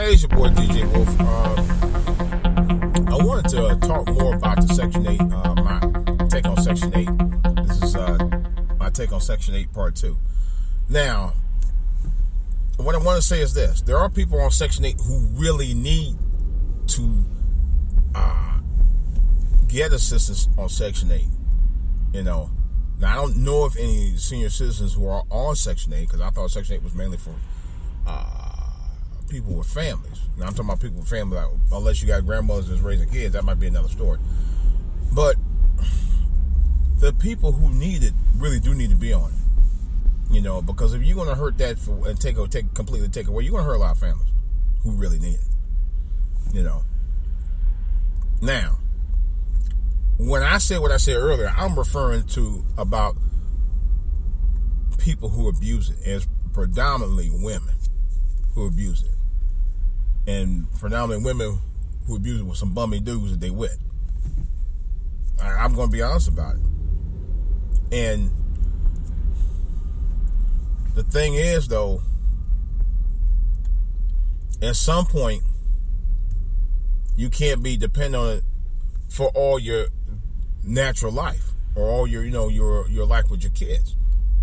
Hey, it's your boy DJ Wolf. I wanted to talk more about the Section 8, my take on Section 8. This is my take on Section 8 Part 2. Now, what I want to say is this. There are people on Section 8 who really need to get assistance on Section 8. You know, now I don't know if any senior citizens who are on Section 8, because I thought Section 8 was mainly for people with families. Now I'm talking about people with families, like, unless you got grandmothers that's raising kids, that might be another story. But the people who need it really do need to be on it. You know, because if you're going to hurt that and completely take away, you're going to hurt a lot of families who really need it. You know. Now, when I said what I said earlier, I'm referring to about people who abuse it, as predominantly women who abuse it. And predominantly women who abuse it with some bummy dudes that they with. I'm going to be honest about it. And the thing is, though, at some point, you can't be dependent on it for all your natural life or all your, your life with your kids.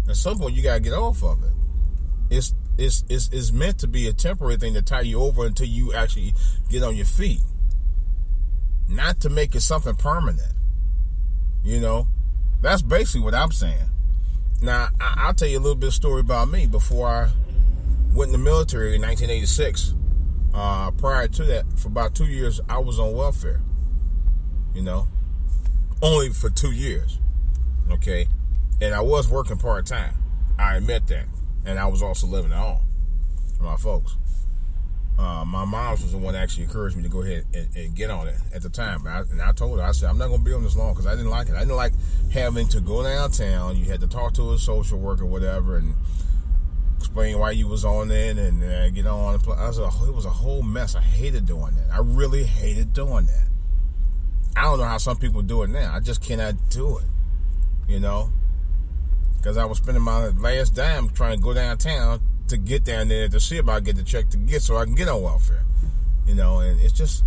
At some point, you got to get off of it. It's meant to be a temporary thing to tie you over until you actually get on your feet. Not to make it something permanent. You know? That's basically what I'm saying. Now, I'll tell you a little bit of story about me. Before I went in the military in 1986, prior to that, for about 2 years, I was on welfare. You know? Only for 2 years. Okay? And I was working part-time. I admit that. And I was also living at home with my folks. My mom was the one that actually encouraged me to go ahead and get on it at the time. And I told her, I said, I'm not going to be on this long because I didn't like it. I didn't like having to go downtown. You had to talk to a social worker or whatever and explain why you was on it and get on. It was a whole mess. I hated doing that. I really hated doing that. I don't know how some people do it now. I just cannot do it, you know. Because I was spending my last dime trying to go downtown to get down there to see if I get the check to get so I can get on welfare. You know, and it's just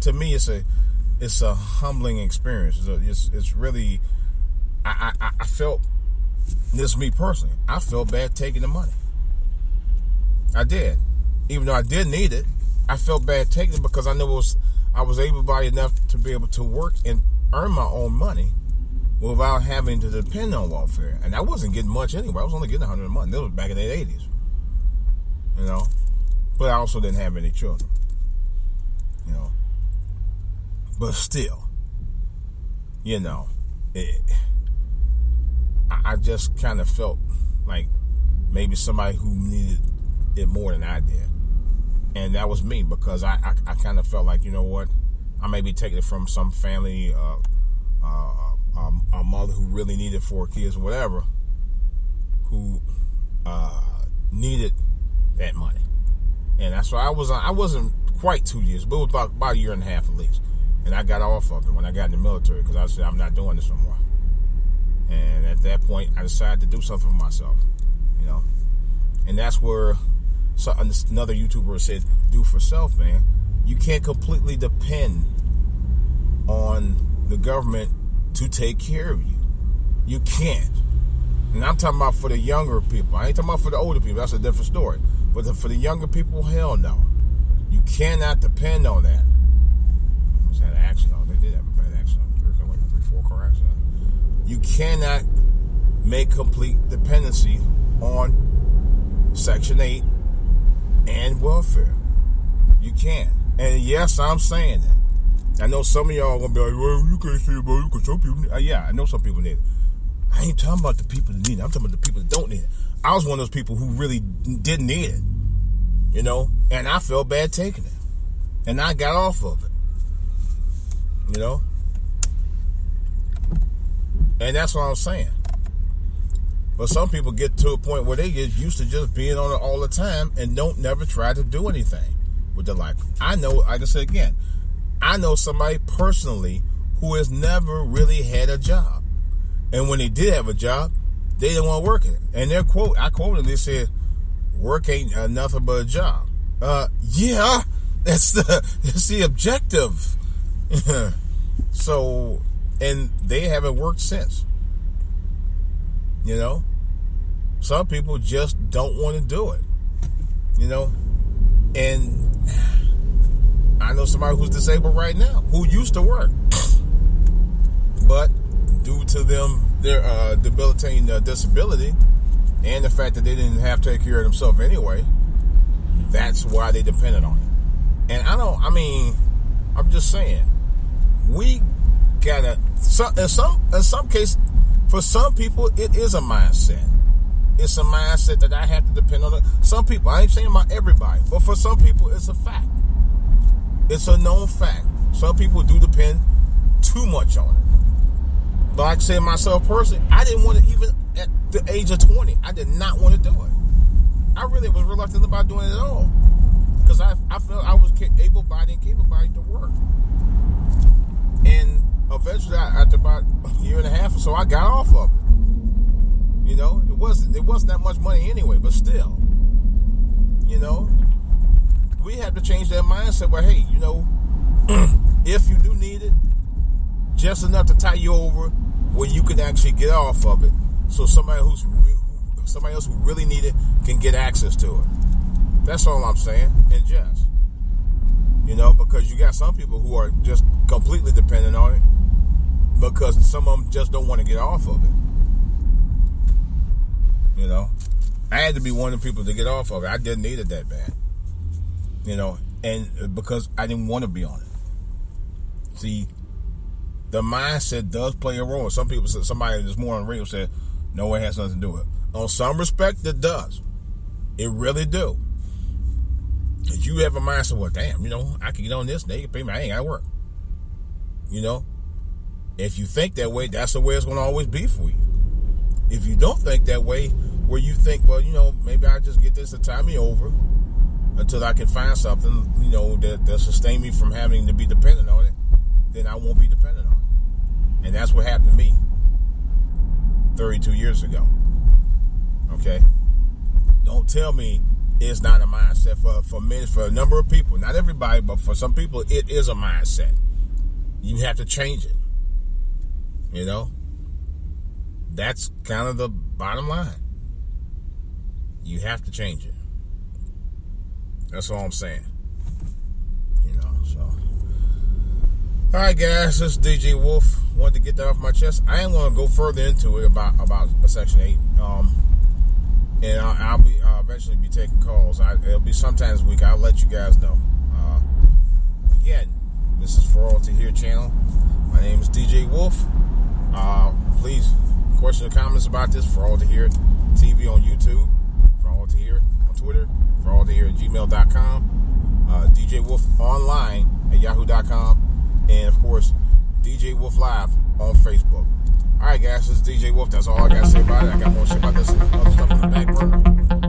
to me, it's a humbling experience. It's really, I felt, this is me personally, I felt bad taking the money. I did. Even though I did need it, I felt bad taking it because I knew I was able-bodied enough to be able to work and earn my own money without having to depend on welfare. And I wasn't getting much anyway. I was only getting $100 a month. This was back in the 80s. You know? But I also didn't have any children. You know? But still, you know, I just kind of felt like maybe somebody who needed it more than I did. And that was me, because I kind of felt like, you know what? I may be taking it from some family, a mother who really needed 4 kids or whatever, who needed that money. And that's why I wasn't quite 2 years, but it was about a year and a half at least. And I got off of it when I got in the military because I said, I'm not doing this no more. And at that point, I decided to do something for myself, you know. And that's where another YouTuber said, do for self, man. You can't completely depend on the government to take care of you. You can't. And I'm talking about for the younger people. I ain't talking about for the older people. That's a different story. But for the younger people, hell no. You cannot depend on that. I almost had an accident. Oh, they did have a bad accident. 3-4 car accident. You cannot make complete dependency on Section 8 and welfare. You can't. And yes, I'm saying that. I know some of y'all are going to be like, well, you can't say about it because some people need. Yeah, I know some people need it. I ain't talking about the people that need it. I'm talking about the people that don't need it. I was one of those people who really didn't need it. You know? And I felt bad taking it. And I got off of it. You know? And that's what I'm saying. But some people get to a point where they get used to just being on it all the time and don't never try to do anything with their life. I know, like I said again, I know somebody personally who has never really had a job. And when they did have a job, they didn't want to work in it. And I quoted them, they said, work ain't nothing but a job. Yeah, that's the objective. So, and they haven't worked since. You know, some people just don't want to do it. You know, and I know somebody who's disabled right now who used to work, but due to their debilitating disability and the fact that they didn't have to take care of themselves anyway, that's why they depended on it. And I'm just saying, we gotta, in some cases, for some people, it is a mindset. It's a mindset that I have to depend on it. Some people, I ain't saying about everybody, but for some people, it's a fact. It's a known fact. Some people do depend too much on it. But like I say myself personally, I didn't want to, even at the age of 20, I did not want to do it. I really was reluctant about doing it at all. Because I felt I was able-bodied and capable-bodied to work. And eventually, after about a year and a half or so, I got off of it. You know, it wasn't that much money anyway, but still, you know, we have to change that mindset where, hey, you know, if you do need it, just enough to tie you over where you can actually get off of it, so somebody else who really need it can get access to it. That's all I'm saying. And just, you know, because you got some people who are just completely dependent on it because some of them just don't want to get off of it. You know, I had to be one of the people to get off of it. I didn't need it that bad. You know, and because I didn't want to be on it. See, the mindset does play a role. Some people said, somebody this morning on radio said, no, it has nothing to do with it. On some respect, it does. It really do. If you have a mindset, well, damn, you know, I can get on this, they can pay me, I ain't got to work. You know, if you think that way, that's the way it's going to always be for you. If you don't think that way, where you think, well, you know, maybe I just get this to tie me over until I can find something, you know, that sustain me from having to be dependent on it, then I won't be dependent on it. And that's what happened to me 32 years ago. Okay? Don't tell me it's not a mindset. For a number of people, not everybody, but for some people, it is a mindset. You have to change it. You know? That's kind of the bottom line. You have to change it. That's all I'm saying. You know, so. All right, guys, this is DJ Wolf. Wanted to get that off my chest. I am going to go further into it about Section 8. And I'll be eventually be taking calls. It'll be sometime this week. I'll let you guys know. Again, this is For All to Hear channel. My name is DJ Wolf. Please, questions or comments about this, For All to Hear TV on YouTube, For All to Hear on Twitter, For All to Hear at gmail.com, DJ Wolf online at yahoo.com, and of course, DJ Wolf Live on Facebook. All right, guys, this is DJ Wolf. That's all I got to say about it. I got more shit about this and other stuff in the back burner.